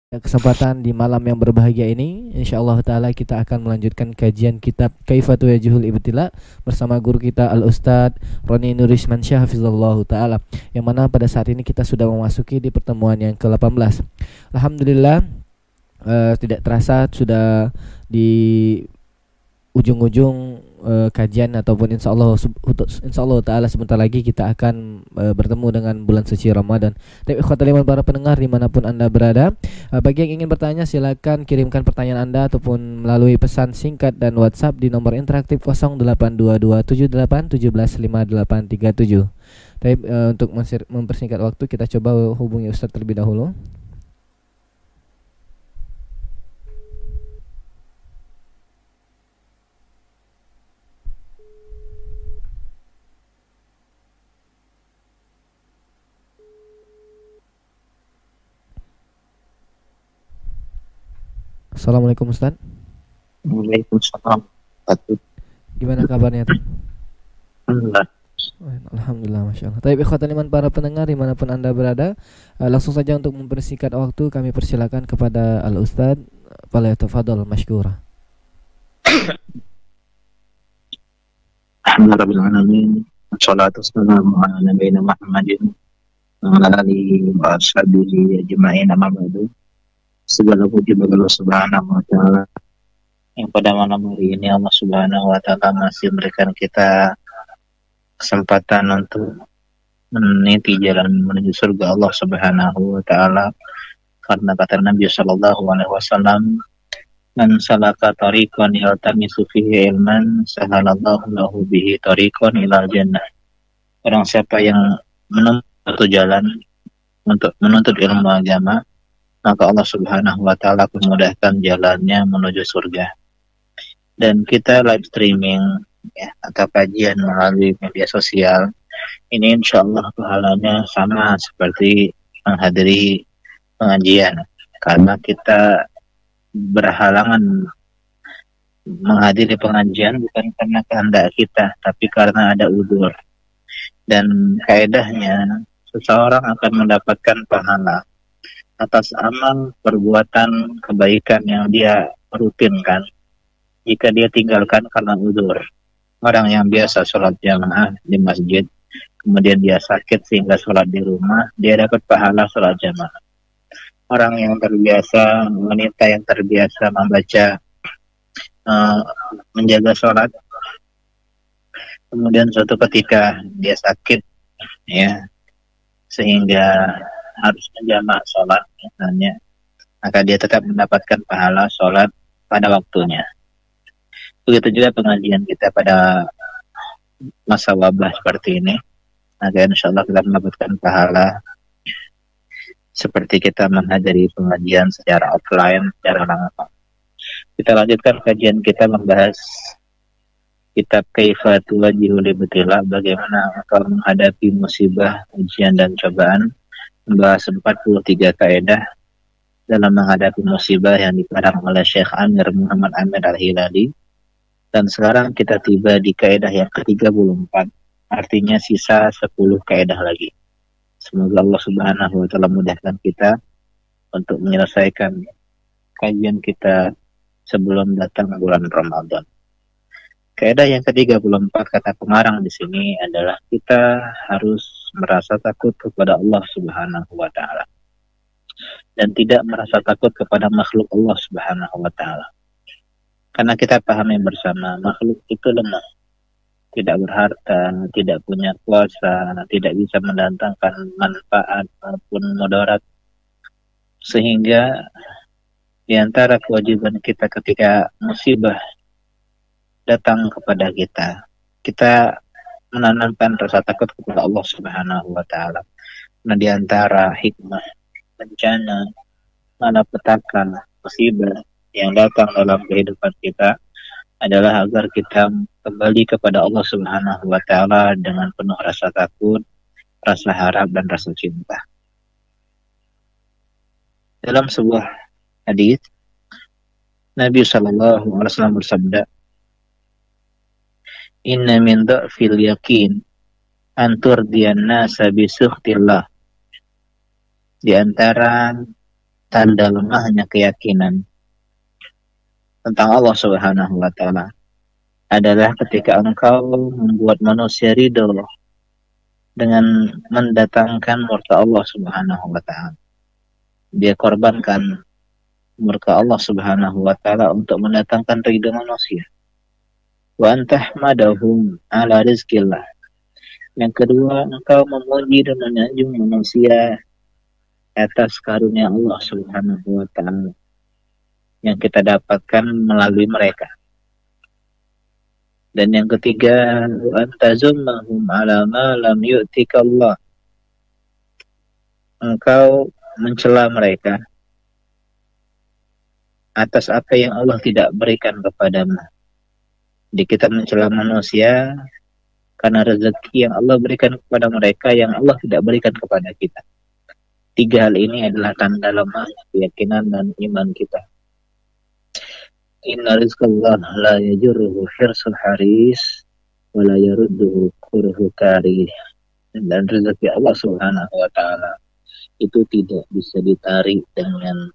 Kesempatan di malam yang berbahagia ini, insyaallah taala kita akan melanjutkan kajian kitab Kaifatu Yajhul Ibtila bersama guru kita Al Ustad Roni Nurismansyah hafizallahu taala, yang mana pada saat ini kita sudah memasuki di pertemuan yang ke-18. Alhamdulillah, tidak terasa sudah di ujung-ujung kajian, ataupun insyaallah taala sebentar lagi kita akan bertemu dengan bulan suci Ramadan. Tapi ikhwatal iman para pendengar dimanapun anda berada, bagi yang ingin bertanya silakan kirimkan pertanyaan anda ataupun melalui pesan singkat dan WhatsApp di nomor interaktif 08227817153837. Tapi untuk mempersingkat waktu, kita coba hubungi Ustadz terlebih dahulu. Assalamualaikum Ustaz. Waalaikumsalam. Gimana kabarnya tuh? Alhamdulillah. Alhamdulillah, Masya Allah. Tapi ikhwatan iman para pendengar dimanapun anda berada, langsung saja untuk mempersingkat waktu kami persilakan kepada Al Ustadz. Falyatafadhal mashkura. Alhamdulillahirrahmanirrahim. Wassalatu wassalamu ala nabiyina Muhammadin wa ala alihi wa ashabihi ajma'in, amma ba'du. Segala puji bagi Allah Subhanahu wa taala yang pada malam hari ini Allah Subhanahu wa taala masih memberikan kita kesempatan untuk meniti jalan menuju surga Allah Subhanahu wa taala, karena kata Nabi sallallahu alaihi wasallam, "Man salaka tariqan yaltamisu fihi ilman, sahalallahu lahu bihi tariqan ilal jannah." Orang siapa yang menempuh jalan untuk menuntut ilmu agama, maka Allah Subhanahu wa taala memudahkan jalannya menuju surga. Dan kita live streaming ya, atau kajian melalui media sosial ini insyaallah pahalanya sama seperti menghadiri pengajian, karena kita berhalangan menghadiri pengajian bukan karena kehendak kita, tapi karena ada udzur. Dan kaedahnya seseorang akan mendapatkan pahala atas amal perbuatan kebaikan yang dia rutinkan jika dia tinggalkan karena udzur. Orang yang biasa sholat jamaah di masjid, kemudian dia sakit sehingga sholat di rumah, dia dapat pahala sholat jamaah. Orang yang terbiasa, wanita yang terbiasa membaca, menjaga sholat, kemudian suatu ketika dia sakit, ya, sehingga harus menjamak sholat misalnya, maka dia tetap mendapatkan pahala sholat pada waktunya. Begitu juga pengajian kita pada masa wabah seperti ini, maka insya Allah kita mendapatkan pahala seperti kita menghadiri pengajian secara offline, secara langsung. Kita lanjutkan kajian kita membahas kitab Kaifatu Yajhul Ibtila, bagaimana engkau menghadapi musibah, ujian dan cobaan, membahas 43 kaidah dalam menghadapi musibah yang dikarang oleh Syekh Amir Muhammad Amir Al-Hilali. Dan sekarang kita tiba di kaidah yang ke-34, artinya sisa 10 kaidah lagi. Semoga Allah Subhanahu wa taala mudahkan kita untuk menyelesaikan kajian kita sebelum datang bulan Ramadan. Kaidah yang ke-34 kata pengarang di sini adalah kita harus merasa takut kepada Allah Subhanahu wa taala dan tidak merasa takut kepada makhluk Allah Subhanahu wa taala. Karena kita pahami bersama, makhluk itu lemah, tidak berharta, tidak punya kuasa, tidak bisa mendatangkan manfaat maupun mudarat. Sehingga di antara kewajiban kita ketika musibah datang kepada kita, kita menanamkan rasa takut kepada Allah Subhanahu wa taala. Nah, di antara hikmah bencana, malapetaka, musibah yang datang dalam kehidupan kita adalah agar kita kembali kepada Allah Subhanahu wa taala dengan penuh rasa takut, rasa harap dan rasa cinta. Dalam sebuah hadis Nabi sallallahu alaihi wasallam bersabda, "Inna min dha'fil yaqin an turdiyan nasa bi sukhtillah." Di antara tanda lemahnya keyakinan tentang Allah Subhanahu wa taala adalah ketika engkau membuat manusia ridho dengan mendatangkan murka Allah Subhanahu wa taala. Dia korbankan murka Allah Subhanahu wa taala untuk mendatangkan ridho manusia. Wa antahmadahum ala rizqillah. Yang kedua, engkau memuji dan menyanjung manusia atas karunia Allah Subhanahu wa taala yang kita dapatkan melalui mereka. Dan yang ketiga, wa antazummahum ala ma lam yu'tika Allah. Engkau mencela mereka atas apa yang Allah tidak berikan kepadamu. Jadi kita mencela manusia karena rezeki yang Allah berikan kepada mereka yang Allah tidak berikan kepada kita. Tiga hal ini adalah tanda lemahnya keyakinan dan iman kita. Inna rizqallah la yajurruhu hirsul haris wa la yarudduhu kurhu karih. Dan rezeki Allah Subhanahu wa taala itu tidak bisa ditarik dengan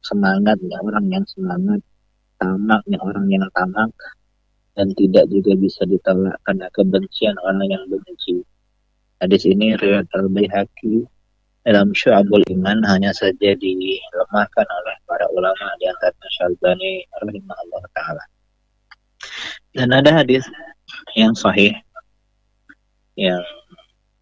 semangatnya orang yang semangat, tamaknya orang yang tamak, dan tidak juga bisa ditolak karena kebencian orang yang benci. Hadis ini riwayat Al-Baihaqi dalam Syu'abul Iman, hanya saja dilemahkan oleh para ulama di antaranya Syalbani rahimahullah ta'ala. Dan ada hadis yang sahih yang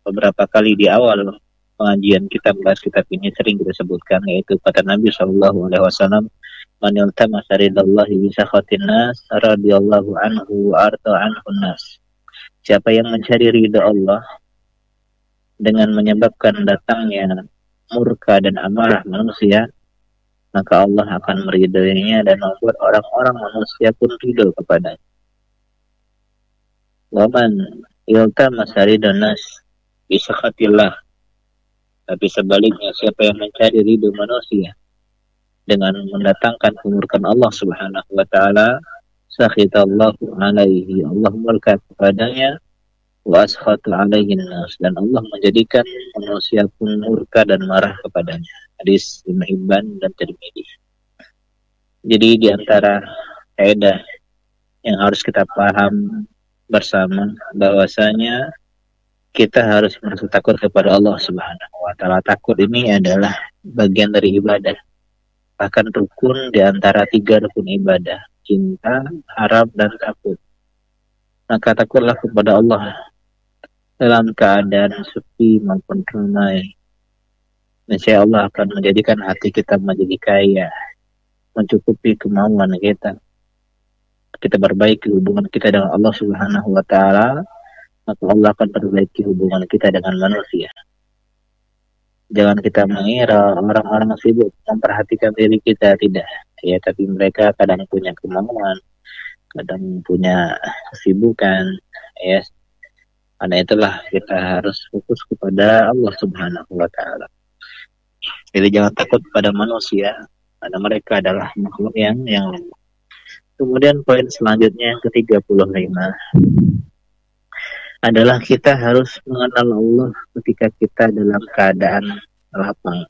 beberapa kali di awal pengajian kita membahas kitab ini sering kita sebutkan, yaitu kata Nabi SAW, man yaltamasa ridallahi bi sakhatin nas radhiyallahu anhu wa arda anhu nas. Siapa yang mencari ridha Allah dengan menyebabkan datangnya murka dan amarah manusia, maka Allah akan meridainya dan membuat orang-orang manusia pun ridho kepadanya. Waman yaltamasa ridhan nas bi sakhatillah. Tapi sebaliknya, siapa yang mencari ridho manusia dengan mendatangkan kemurkaan Allah Subhanahu wa taala, sakhitallahu alaihi, Allah murka kepadanya, wa askhatu alaihi nas, dan Allah menjadikan manusia pun murka dan marah kepadanya. Hadis Ibnu Hibban dan Tirmidzi. Jadi di antara kaidah yang harus kita paham bersama bahwasanya kita harus merasa takut kepada Allah Subhanahu wa taala. Takut ini adalah bagian dari ibadah. Bahkan rukun di antara 3 rukun ibadah, cinta, harap, dan takut. Maka takutlah kepada Allah dalam keadaan sepi maupun ramai. Insya Allah akan menjadikan hati kita menjadi kaya, mencukupi kemauan kita. Kita perbaiki hubungan kita dengan Allah Subhanahu wa taala, maka Allah akan perbaiki hubungan kita dengan manusia. Jangan kita mengira orang-orang sibuk memperhatikan diri kita, tidak. Ya, tapi mereka kadang punya kemauan, kadang punya kesibukan, ya. Karena itulah kita harus fokus kepada Allah Subhanahu wa taala. Jadi jangan takut pada manusia, karena mereka adalah makhluk yang lemah. Kemudian poin selanjutnya yang ke-35 adalah kita harus mengenal Allah ketika kita dalam keadaan lapang,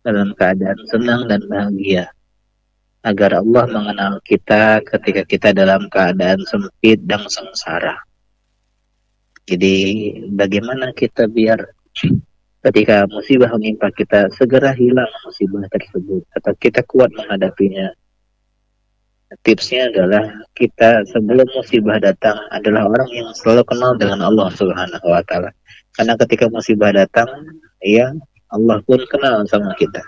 dalam keadaan senang dan bahagia, agar Allah mengenal kita ketika kita dalam keadaan sempit dan sengsara. Jadi bagaimana kita biar ketika musibah menimpa kita segera hilang musibah tersebut atau kita kuat menghadapinya? Tipsnya adalah kita sebelum musibah datang adalah orang yang selalu kenal dengan Allah Subhanahu wa taala. Karena ketika musibah datang, ya Allah pun kenal sama kita.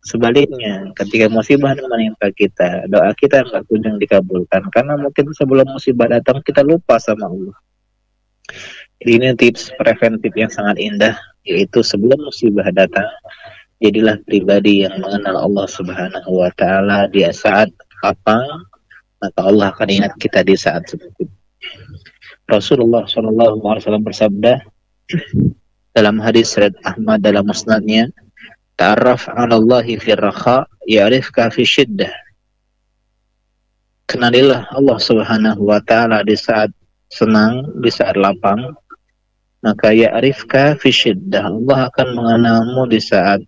Sebaliknya, ketika musibah menimpa kita, doa kita enggak kunjung dikabulkan karena mungkin sebelum musibah datang kita lupa sama Allah. Ini tips preventif yang sangat indah, yaitu sebelum musibah datang, jadilah pribadi yang mengenal Allah Subhanahu wa taala di saat lapang, maka Allah akan ingat kita di saat sempit. Rasulullah SAW bersabda dalam hadis riwayat Ahmad dalam musnadnya, ta'arraf 'ala Allahi fi rakha ya'rifka fi syiddah. Kenalilah Allah Subhanahu wa taala di saat senang, di saat lapang, maka ya'rifka fi syiddah, Allah akan mengenalmu di saat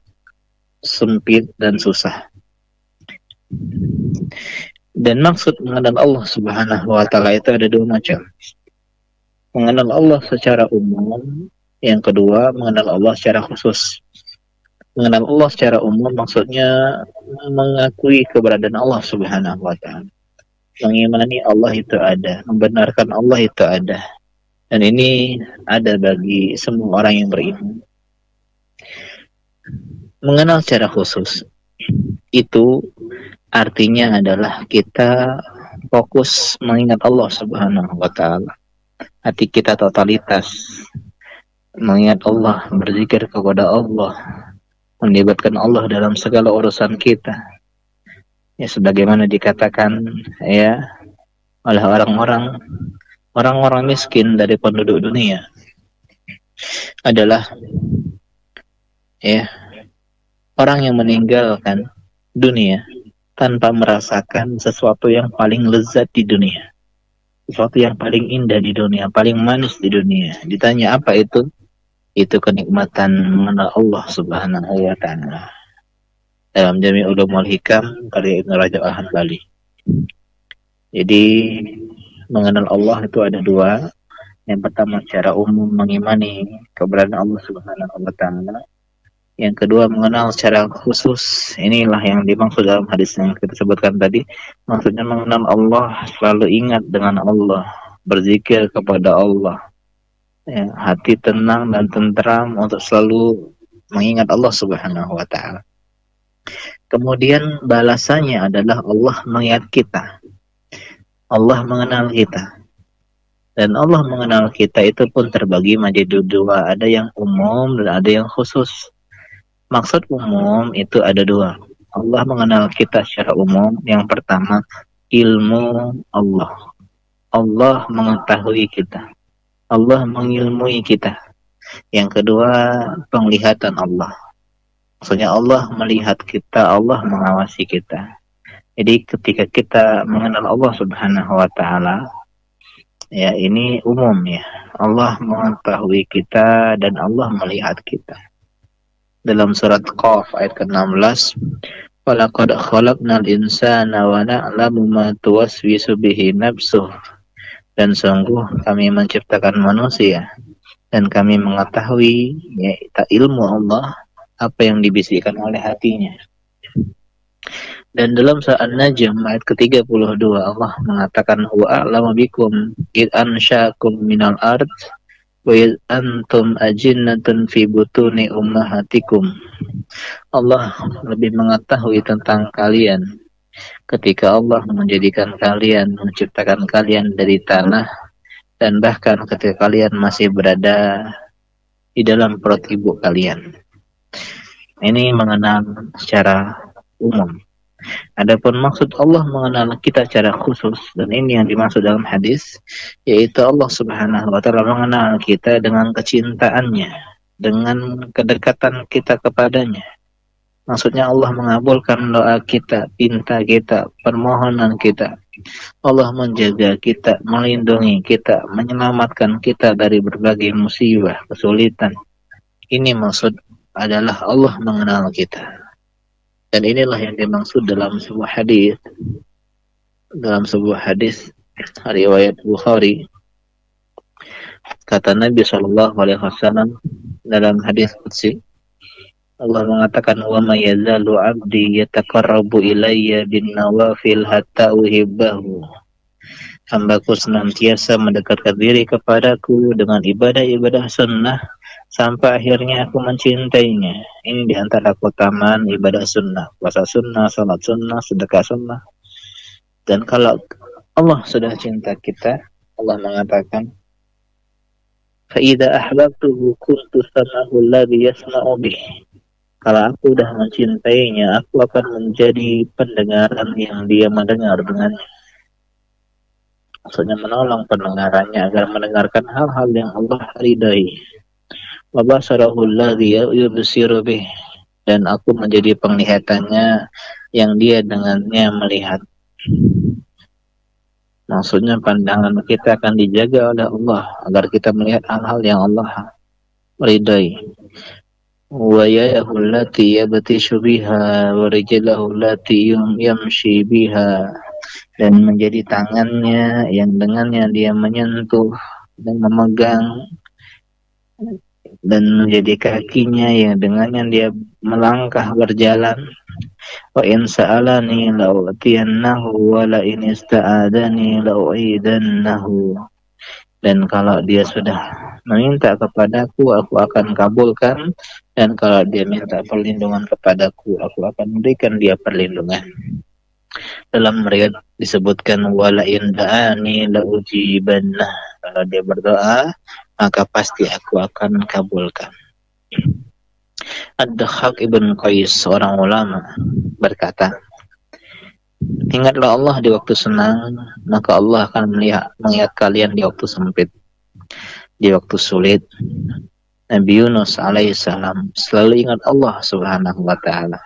sempit dan susah. Dan maksud mengenal Allah Subhanahu wa taala itu ada dua macam. Mengenal Allah secara umum, yang kedua mengenal Allah secara khusus. Mengenal Allah secara umum maksudnya mengakui keberadaan Allah Subhanahu wa taala. Mengimani Allah itu ada, membenarkan Allah itu ada. Dan ini ada bagi semua orang yang beriman. Mengenal secara khusus itu artinya adalah kita fokus mengingat Allah Subhanahu wa taala. Hati kita totalitas mengingat Allah, berzikir kepada Allah, melibatkan Allah dalam segala urusan kita. Ya sebagaimana dikatakan ya oleh orang-orang miskin dari penduduk dunia adalah ya orang yang meninggalkan dunia tanpa merasakan sesuatu yang paling lezat di dunia, sesuatu yang paling indah di dunia, paling manis di dunia. Ditanya apa itu? Itu kenikmatan mengenal Allah Subhanahu wa taala. Dalam Jami' Ulumul Hikam karya Ibnu Rajab Al-Hanbali. Jadi mengenal Allah itu ada dua. Yang pertama secara umum mengimani keberadaan Allah Subhanahu wa taala. Yang kedua mengenal secara khusus. Inilah yang dimaksud dalam hadis yang kita sebutkan tadi. Maksudnya mengenal Allah, selalu ingat dengan Allah, berzikir kepada Allah. Ya, hati tenang dan tentram untuk selalu mengingat Allah Subhanahu wa taala. Kemudian balasannya adalah Allah mengingat kita. Allah mengenal kita. Dan Allah mengenal kita itu pun terbagi menjadi dua. Ada yang umum dan ada yang khusus. Maksud umum itu ada dua. Allah mengenal kita secara umum. Yang pertama, ilmu Allah. Allah mengetahui kita. Allah mengilmui kita. Yang kedua, penglihatan Allah. Maksudnya Allah melihat kita, Allah mengawasi kita. Jadi ketika kita mengenal Allah Subhanahu wa taala, ya ini umum ya. Allah mengetahui kita dan Allah melihat kita. Dalam surat Qaf ayat ke-16, "Walaqad khalaqnal insana wa na'lamu ma tuwaswisu bihi nafsuh." Dan sungguh kami menciptakan manusia dan kami mengetahui ya, ilmu Allah apa yang dibisikkan oleh hatinya. Dan dalam surat An-Najm ayat ke-32 Allah mengatakan huwa a'lamu bikum id ansya'akum minal ard wa id antum ajinnatun fi butuni ummahatikum. Allah lebih mengetahui tentang kalian ketika Allah menjadikan kalian, menciptakan kalian dari tanah, dan bahkan ketika kalian masih berada di dalam perut ibu kalian. Ini mengenal secara umum. Adapun maksud Allah mengenal kita secara khusus, dan ini yang dimaksud dalam hadis, yaitu Allah Subhanahu wa taala mengenal kita dengan kecintaannya, dengan kedekatan kita kepadanya. Maksudnya Allah mengabulkan doa kita, pinta kita, permohonan kita. Allah menjaga kita, melindungi kita, menyelamatkan kita dari berbagai musibah, kesulitan. Ini maksud adalah Allah mengenal kita. Dan inilah yang dimaksud dalam sebuah hadis. Dalam sebuah hadis riwayat Bukhari, kata Nabi SAW dalam hadis qudsi, Allah mengatakan, "Wa ma yazalu 'abdi yataqarrabu ilayya bin nawafil hatta uhibbahu." Hambaku senantiasa mendekatkan diri kepadaku dengan ibadah-ibadah sunnah sampai akhirnya aku mencintainya. Ini diantara keutamaan ibadah sunnah, puasa sunnah, salat sunnah, sedekah sunnah. Dan kalau Allah sudah cinta kita, Allah mengatakan, "Fa idza ahbabtuhu kuntu sam'ahu alladhi yasma'u bih." Kalau aku sudah mencintainya, aku akan menjadi pendengaran yang dia mendengar dengannya. Maksudnya menolong pendengarannya agar mendengarkan hal-hal yang Allah ridai. Wa basarahu alladhi yubsiru bih. Dan aku menjadi penglihatannya yang dia dengannya melihat. Maksudnya pandangan kita akan dijaga oleh Allah agar kita melihat hal-hal yang Allah ridai. wa yadahu allati yabtishu biha wa rijlahu allati yamshi biha, dan menjadi tangannya yang dengannya dia menyentuh dan memegang, dan menjadi kakinya yang dengannya dia melangkah berjalan. Wa in sa'alani la'utiyannahu wa la in ista'adani la'u'idannahu, dan kalau dia sudah meminta kepadaku, aku akan kabulkan, dan kalau dia minta perlindungan kepadaku, aku akan berikan dia perlindungan. Dalam riwayat disebutkan wala in da'ani la'ujibannah, kalau dia berdoa maka pasti aku akan kabulkan. Ad-Dhahhak ibn Qais, seorang ulama, berkata, ingatlah Allah di waktu senang, maka Allah akan mengingat kalian di waktu sempit. Di waktu sulit, Nabi Yunus alaihissalam selalu ingat Allah subhanahu wa ta'ala.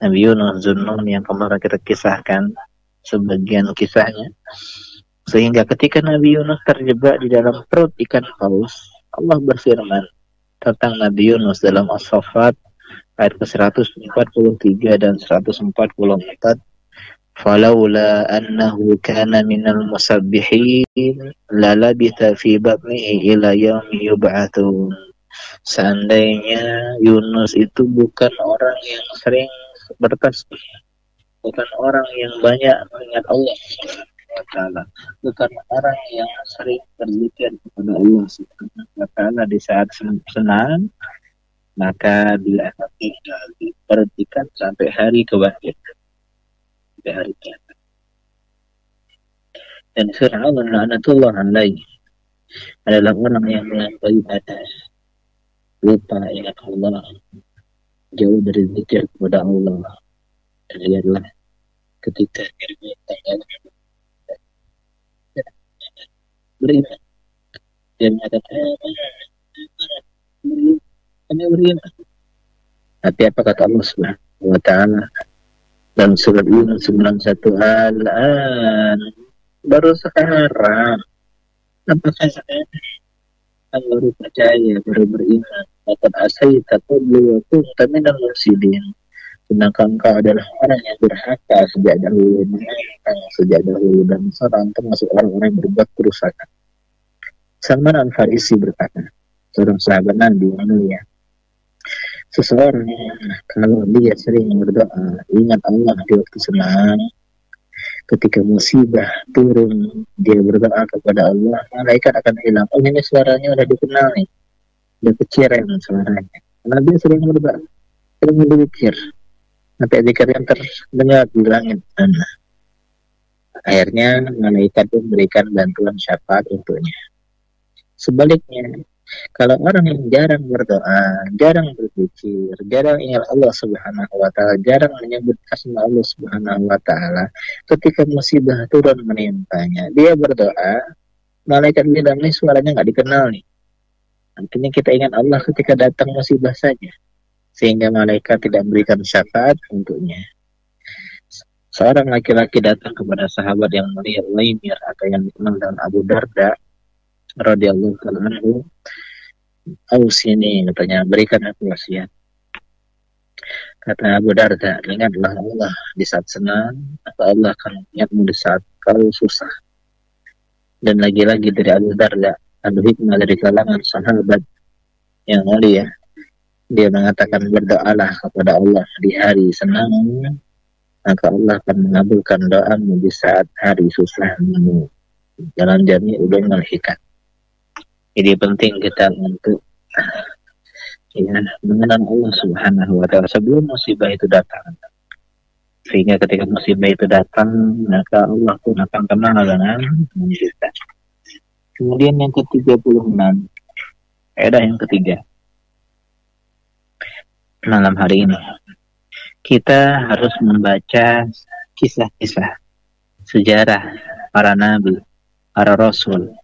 Nabi Yunus Zunnun yang kemarin kita kisahkan sebagian kisahnya, sehingga ketika Nabi Yunus terjebak di dalam perut ikan paus, Allah berfirman tentang Nabi Yunus dalam As-Saffat ayat ke-143 dan 144, falaula annahu kana minal musabbihin lalabitha fi batnihi ila yaumi yub'atsun. Seandainya Yunus itu bukan orang yang sering bertasbih, bukan orang yang banyak mengingat Allah Subhanahu wa ta'ala, bukan orang yang sering berzikir kepada Allah Subhanahu wa ta'ala di saat senang, maka bila tinggal diperhatikan sampai hari kebangkitan, sampai hari kiamat. Dan Fir'aun la'natullah alaihi adalah orang yang melampaui batas, lupa ingat Allah, jauh dari zikir kepada Allah. Dan lihatlah ketika tanggal beriman, dia mengatakan beriman. Tapi apa kata Allah Subhanahu wa ta'ala dalam surat Yunus 91, al-an, baru sekarang, apakah sekarang baru percaya, baru beriman, laqad asaita qablu wa kunta minal mufsidin, sedangkan engkau adalah orang yang durhaka sejak dahulu, dan seorang termasuk orang-orang yang berbuat kerusakan. Salman Al-Farisi berkata, seorang sahabat Nabi yang mulia, seseorang kalau dia sering berdoa, ingat Allah di waktu senang, ketika musibah turun, dia berdoa kepada Allah, malaikat akan hilang. Oh, ini suaranya udah dikenal nih, udah keciren suaranya, karena dia sering berdoa, sering berzikir, sampai zikir yang terdengar di langit sana. Akhirnya malaikat pun memberikan bantuan syafaat untuknya. Sebaliknya, kalau orang yang jarang berdoa, jarang berzikir, jarang ingat Allah Subhanahu wa ta'ala, jarang menyebut asma Allah Subhanahu wa ta'ala, ketika musibah turun menimpanya, dia berdoa, malaikat bilang, nih suaranya nggak dikenal nih. Artinya kita ingat Allah ketika datang musibah saja, sehingga malaikat tidak memberikan syafaat untuknya. Seorang laki-laki datang kepada sahabat yang mulia Uwaimir, atau yang dikenal dengan Abu Darda radhiyallahu ta'ala anhu. Ausini, katanya, berikan aku wasiat. Kata Abu Darda, ingatlah Allah di saat senang, atau Allah akan ingatmu di saat kau susah. Dan lagi-lagi dari Abu Darda, ada hikmah dari kalangan sahabat yang mulia. Dia mengatakan, berdoalah kepada Allah di hari senang, maka Allah akan mengabulkan doamu di saat hari susahmu. Jalan jami ulum al-hikam. Jadi penting kita untuk mengenal Allah Subhanahu wa ta'ala sebelum musibah itu datang, sehingga ketika musibah itu datang, maka Allah pun akan kenal dengan kita. Kemudian yang ke-36, faedah yang ketiga, malam hari ini kita harus membaca kisah-kisah sejarah para nabi, para rasul,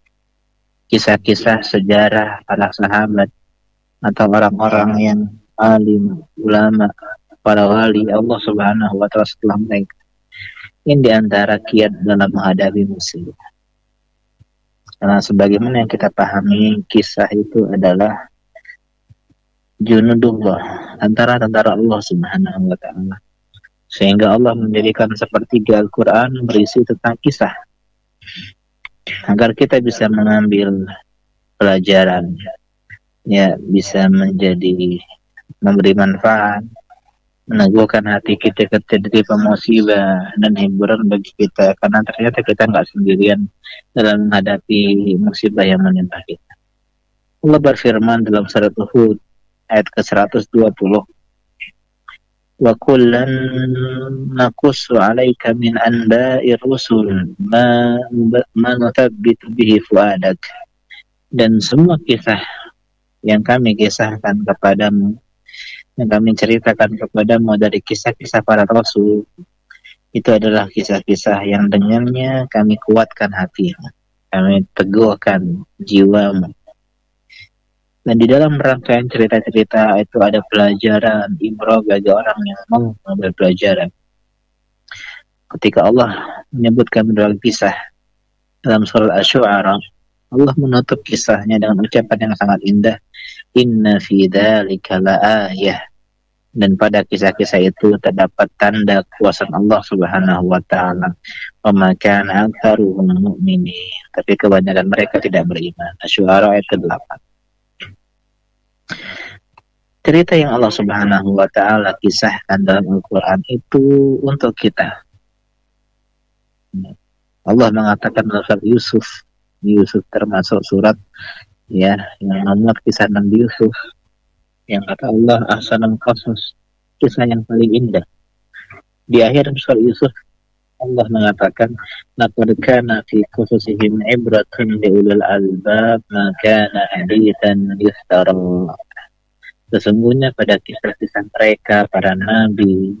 kisah-kisah sejarah para sahabat atau orang-orang yang alim, ulama, para wali Allah Subhanahu wa ta'ala setelah mereka. Ini diantara kiat dalam menghadapi musibah. Karena sebagaimana yang kita pahami, kisah itu adalah junudullah, tentara-tentara Allah Subhanahu wa taala. Sehingga Allah menjadikan sepertiga Al-Qur'an berisi tentang kisah agar kita bisa mengambil pelajaran, ya, bisa menjadi memberi manfaat, meneguhkan hati kita ketika musibah, dan hiburan bagi kita karena ternyata kita nggak sendirian dalam menghadapi musibah yang menimpa kita. Allah berfirman dalam surat Hud ayat ke-120, wa kullan naqussu 'alaika min anba'ir rusul ma nuthabbitu bihi fuadak, dan semua kisah yang kami kisahkan kepadamu, yang kami ceritakan kepadamu dari kisah-kisah para rasul, itu adalah kisah-kisah yang dengannya kami kuatkan hatimu, kami teguhkan jiwamu. Dan di dalam rangkaian cerita-cerita itu ada pelajaran, ibrah bagi orang yang mau mengambil pelajaran. Ketika Allah menyebutkan dalam kisah dalam surah Asy-Syu'ara, Allah menutup kisahnya dengan ucapan yang sangat indah, inna fi dzalika laayah, dan pada kisah-kisah itu terdapat tanda kuasa Allah Subhanahu wa taala. Wa ma kana aktsaruhum mu'minin, tapi kebanyakan mereka tidak beriman. Asy-Syu'ara ayat ke-8. Cerita yang Allah Subhanahu wa taala kisahkan dalam Al-Qur'an itu untuk kita. Allah mengatakan dalam surat Yusuf termasuk surat, ya, yang memuat kisah Nabi Yusuf, yang kata Allah ahsanul qasas, kisah yang paling indah. Di akhir surat Yusuf Allah mengatakan, laqad kana fi qasasihim ibratun liulil albab ma kana haditsan yuftara. Sesungguhnya pada kisah-kisah mereka para nabi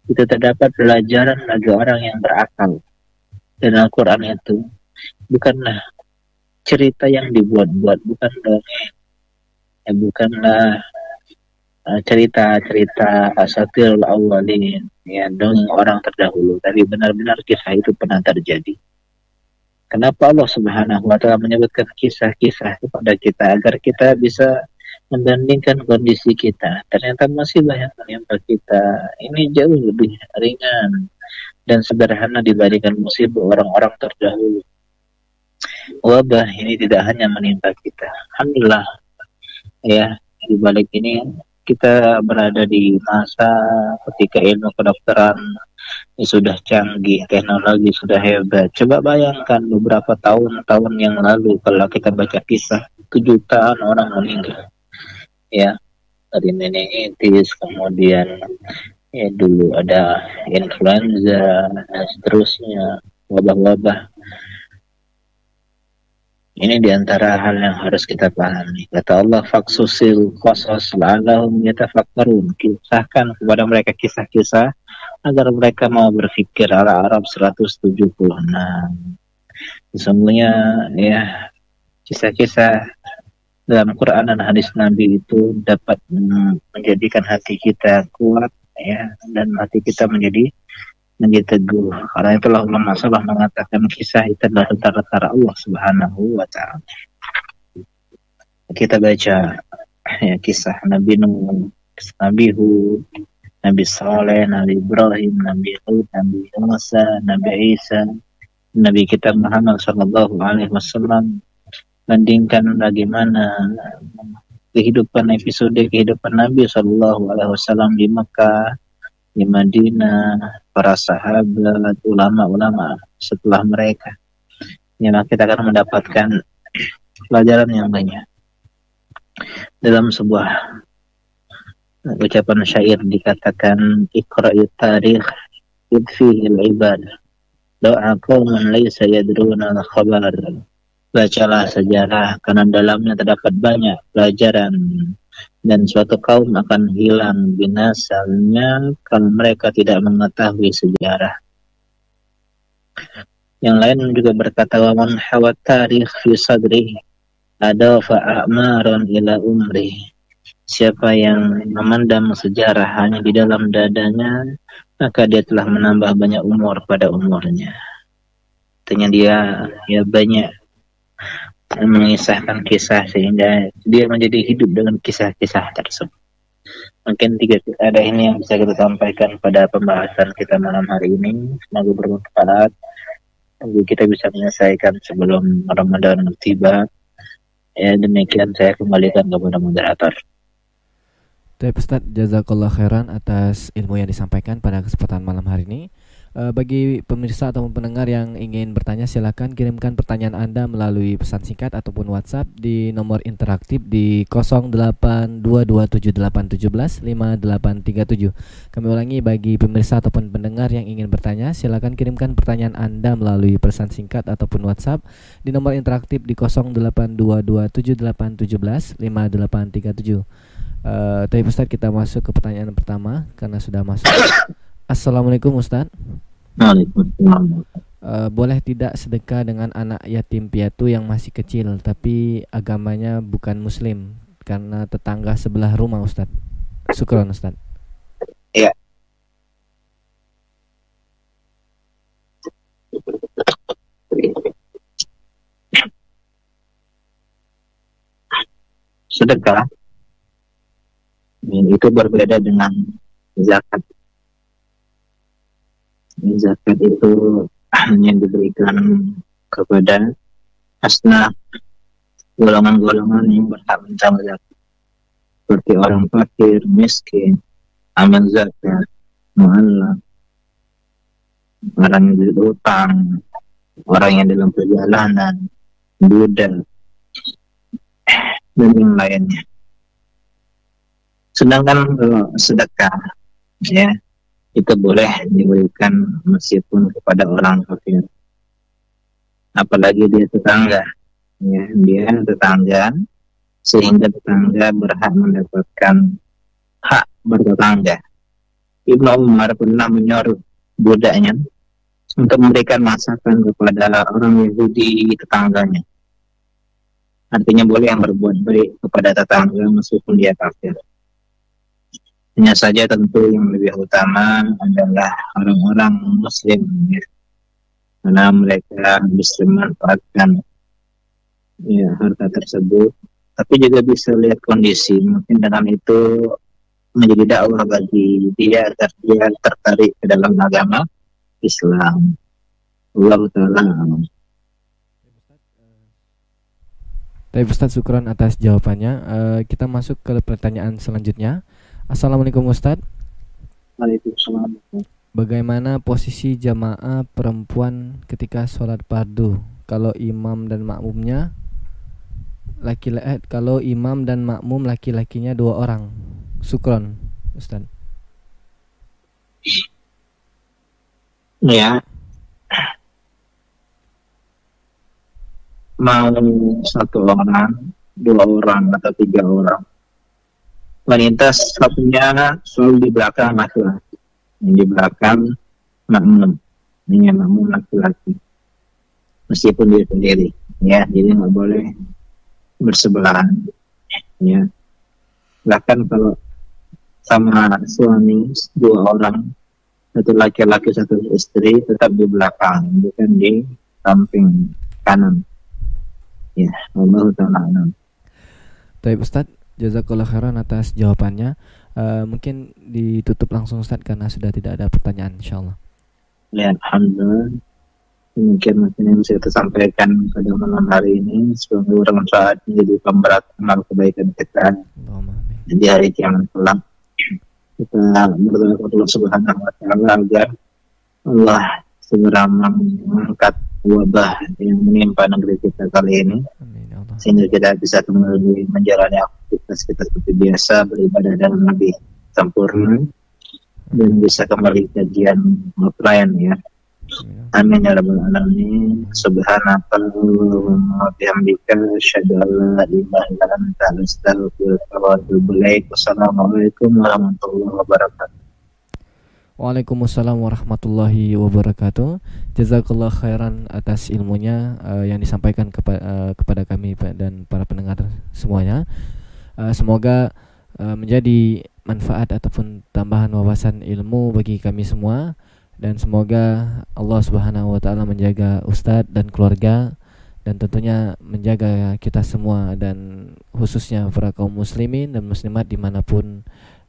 itu terdapat pelajaran bagi orang yang berakal. Dan Al-Quran itu bukanlah cerita yang dibuat-buat, bukan dongeng, bukanlah cerita-cerita asatirul awwalin, ya, dongeng orang terdahulu, tapi benar-benar kisah itu pernah terjadi. Kenapa Allah Subhanahu wa taala menyebutkan kisah-kisah kepada kita? Agar kita bisa membandingkan kondisi kita. Ternyata masih banyak menimpa kita ini jauh lebih ringan dan sederhana dibandingkan musibah orang-orang terdahulu. Wabah ini tidak hanya menimpa kita. Alhamdulillah, ya, di balik ini kita berada di masa ketika ilmu kedokteran sudah canggih, teknologi sudah hebat. Coba bayangkan beberapa tahun-tahun yang lalu kalau kita baca kisah 7 jutaan orang meninggal, ya, dari meningitis, kemudian ya dulu ada influenza dan seterusnya, wabah-wabah. Ini diantara hal yang harus kita pahami. Kata Allah, faksusil qasas la'allahum yatafakkarun, kisahkan kepada mereka kisah-kisah agar mereka mau berpikir. Al-A'raf 176. Sesungguhnya, ya, kisah-kisah dalam Quran dan hadis Nabi itu dapat menjadikan hati kita kuat, ya, dan hati kita menjadi teguh. Karena itulah ulama salaf mengatakan kisah itu adalah tentara-tentara Allah Subhanahu wa taala. Kita baca, ya, kisah Nabi Nuh, Nabi Hud, Nabi Saleh, Nabi Ibrahim, Nabi Hud, Nabi Musa, Nabi Isa, Nabi kita Muhammad sallallahu alaihi wasallam. Bandingkan bagaimana kehidupan Nabi sallallahu alaihi wasallam di Mekah, di Madinah, para sahabat, ulama-ulama setelah mereka. Ya, kita akan mendapatkan pelajaran yang banyak. Dalam sebuah ucapan syair dikatakan, iqra'it tarikh idfihi al-ibad do'a qauman laysa yadruna al-khabar. Bacalah sejarah karena dalamnya terdapat banyak pelajaran, dan suatu kaum akan hilang binasanya kalau mereka tidak mengetahui sejarah. Yang lain juga berkata, wa man hawat tarikh fi sadrihi adafa a'maran ila umri. Siapa yang memandang sejarah hanya di dalam dadanya, maka dia telah menambah banyak umur pada umurnya. Artinya dia, ya, banyak mengisahkan kisah sehingga dia menjadi hidup dengan kisah-kisah tersebut. Mungkin ada ini yang bisa kita sampaikan pada pembahasan kita malam hari ini. Semoga bermanfaat. Semoga kita bisa menyelesaikan sebelum Ramadan tiba. Ya, demikian saya kembalikan kepada moderator. Baik Ustaz, jazakallah khairan atas ilmu yang disampaikan pada kesempatan malam hari ini. Bagi pemirsa ataupun pendengar yang ingin bertanya, silakan kirimkan pertanyaan Anda melalui pesan singkat ataupun WhatsApp di nomor interaktif di 082278175837. Kami ulangi, bagi pemirsa ataupun pendengar yang ingin bertanya, silakan kirimkan pertanyaan Anda melalui pesan singkat ataupun WhatsApp di nomor interaktif di 082278175837. Tapi Ustaz, kita masuk ke pertanyaan pertama karena sudah masuk. Assalamualaikum Ustaz. Waalaikumsalam. Boleh tidak sedekah dengan anak yatim piatu yang masih kecil tapi agamanya bukan muslim karena tetangga sebelah rumah Ustaz? Syukran Ustaz. Ya. Sedekah itu berbeda dengan zakat. Zakat itu hanya diberikan kepada asnaf, golongan-golongan yang berhak menerima zakat, seperti orang fakir, miskin, amal zakat, mu'allaf, orang yang berutang, orang yang dalam perjalanan, budak, dan yang lainnya. Sedangkan sedekah, ya, itu boleh diberikan meskipun kepada orang kafir, apalagi dia tetangga, ya, dia tetangga, sehingga tetangga berhak mendapatkan hak bertetangga. Ibnu Umar pernah menyuruh budaknya untuk memberikan masakan kepada orang Yahudi tetangganya. Artinya boleh yang berbuat baik kepada tetangga meskipun dia kafir. Hanya saja tentu yang lebih utama adalah orang-orang muslim, ya, karena mereka bisa memanfaatkan, ya, harta tersebut. Tapi juga bisa lihat kondisi, mungkin dengan itu menjadi dakwah bagi dia agar dia tertarik ke dalam agama Islam. Allah Ta'ala. Baik Ustaz, syukran atas jawabannya. Kita masuk ke pertanyaan selanjutnya. Assalamualaikum Ustaz. Waalaikumsalam. Bagaimana posisi jamaah perempuan ketika sholat fardu? Kalau imam dan makmum laki-lakinya 2 orang. Syukron Ustaz. Ya, mau 1 orang, 2 orang, atau 3 orang, wanita satunya selalu di belakang laki-laki, yang di belakang makmum, ini makmum laki-laki, meskipun dia sendiri, ya, jadi nggak boleh bersebelahan, ya. Bahkan kalau sama suami 2 orang, 1 laki-laki 1 istri, tetap di belakang, bukan di samping kanan, ya. Allah Ta'ala. Baik Ustaz, jazakallah khairan atas jawabannya. Mungkin ditutup langsung Ustaz karena sudah tidak ada pertanyaan, insyaallah. Ya, alhamdulillah. Demikian yang bisa kita sampaikan pada malam hari ini. Semoga bermanfaat menjadi pemberat amal kebaikan kita di hari kiamat kelak. Kita berdoa kepada Allah Subhanahu wa Ta'ala agar Allah segera mengangkat wabah yang menimpa negeri kita kali ini. Amin, Allah. Sehingga kita bisa kembali menjalani aktivitas kita seperti biasa, beribadah dengan lebih sempurna, dan bisa kembali kajian offline, ya. Amin ya rabbal alamin. Subhanakallahumma wa bihamdika asyhadu an la ilaha illa anta astaghfiruka wa atubu ilaik. Wassalamualaikum warahmatullahi wabarakatuh. Waalaikumsalam warahmatullahi wabarakatuh. Jazakallah khairan atas ilmunya yang disampaikan kepada kami dan para pendengar semuanya. Semoga menjadi manfaat ataupun tambahan wawasan ilmu bagi kami semua, dan semoga Allah Subhanahu wa Ta'ala menjaga Ustadz dan keluarga dan tentunya menjaga kita semua dan khususnya para kaum muslimin dan muslimat dimanapun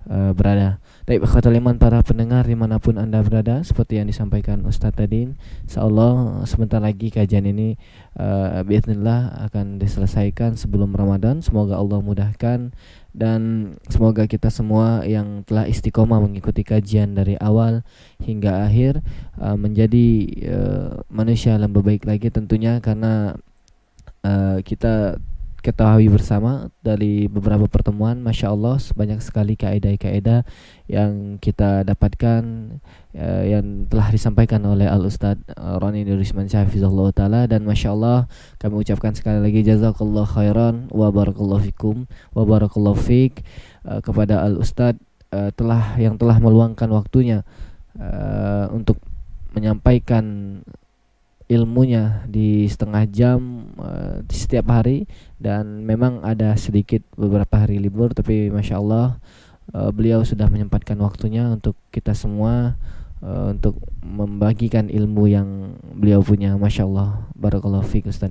berada. Baik, ikhwatul iman para pendengar dimanapun anda berada, seperti yang disampaikan Ustadz tadi, insyaallah sebentar lagi kajian ini biiznillah akan diselesaikan sebelum Ramadan. Semoga Allah mudahkan dan semoga kita semua yang telah istiqomah mengikuti kajian dari awal hingga akhir menjadi manusia yang lebih baik lagi tentunya, karena kita ketahui bersama dari beberapa pertemuan, Masya Allah banyak sekali kaedah-kaedah yang kita dapatkan yang telah disampaikan oleh Al-Ustadz Roni Nurisman Syahfizullah Ta'ala, dan Masya Allah kami ucapkan sekali lagi jazakallah khairan wa barakallahu fikum wa barakallahu fik kepada Al-Ustadz yang telah meluangkan waktunya untuk menyampaikan ilmunya di setengah jam di setiap hari, dan memang ada sedikit beberapa hari libur, tapi Masya Allah beliau sudah menyempatkan waktunya untuk kita semua untuk membagikan ilmu yang beliau punya. Masya Allah, barakallahu fiik Ustaz.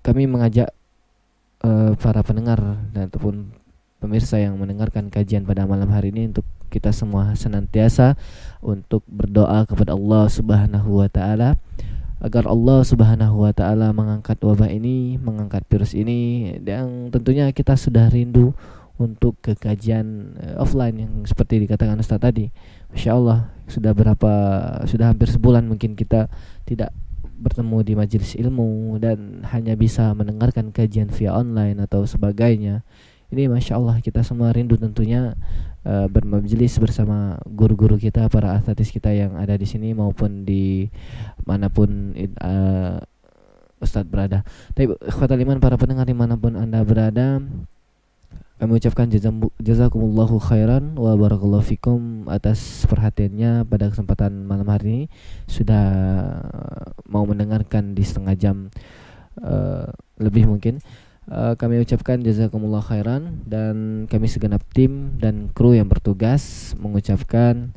Kami mengajak para pendengar dan ataupun pemirsa yang mendengarkan kajian pada malam hari ini untuk kita semua senantiasa untuk berdoa kepada Allah Subhanahu wa taala agar Allah Subhanahu wa taala mengangkat wabah ini, mengangkat virus ini, dan tentunya kita sudah rindu untuk ke kajian offline yang seperti dikatakan Ustaz tadi. Masya Allah sudah hampir sebulan mungkin kita tidak bertemu di majelis ilmu dan hanya bisa mendengarkan kajian via online atau sebagainya. Ini Masya Allah kita semua rindu tentunya bermajelis bersama guru-guru kita, para asatidz kita yang ada di sini maupun di manapun Ustadz berada. Tapi ikhwatal iman para pendengar dimanapun anda berada, kami ucapkan jazakumullahu khairan wa barakallahu fikum atas perhatiannya pada kesempatan malam hari ini, sudah mau mendengarkan di setengah jam lebih mungkin. Kami ucapkan jazakumullah khairan, dan kami segenap tim dan kru yang bertugas mengucapkan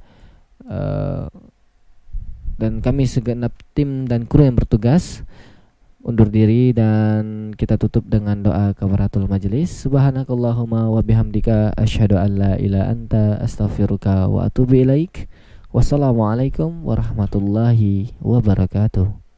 undur diri, dan kita tutup dengan doa kafaratul majelis. Subhanakallahumma wa bihamdika asyhadu an la ilaha anta astaghfiruka wa atubu ilaik. Wassalamualaikum warahmatullahi wabarakatuh.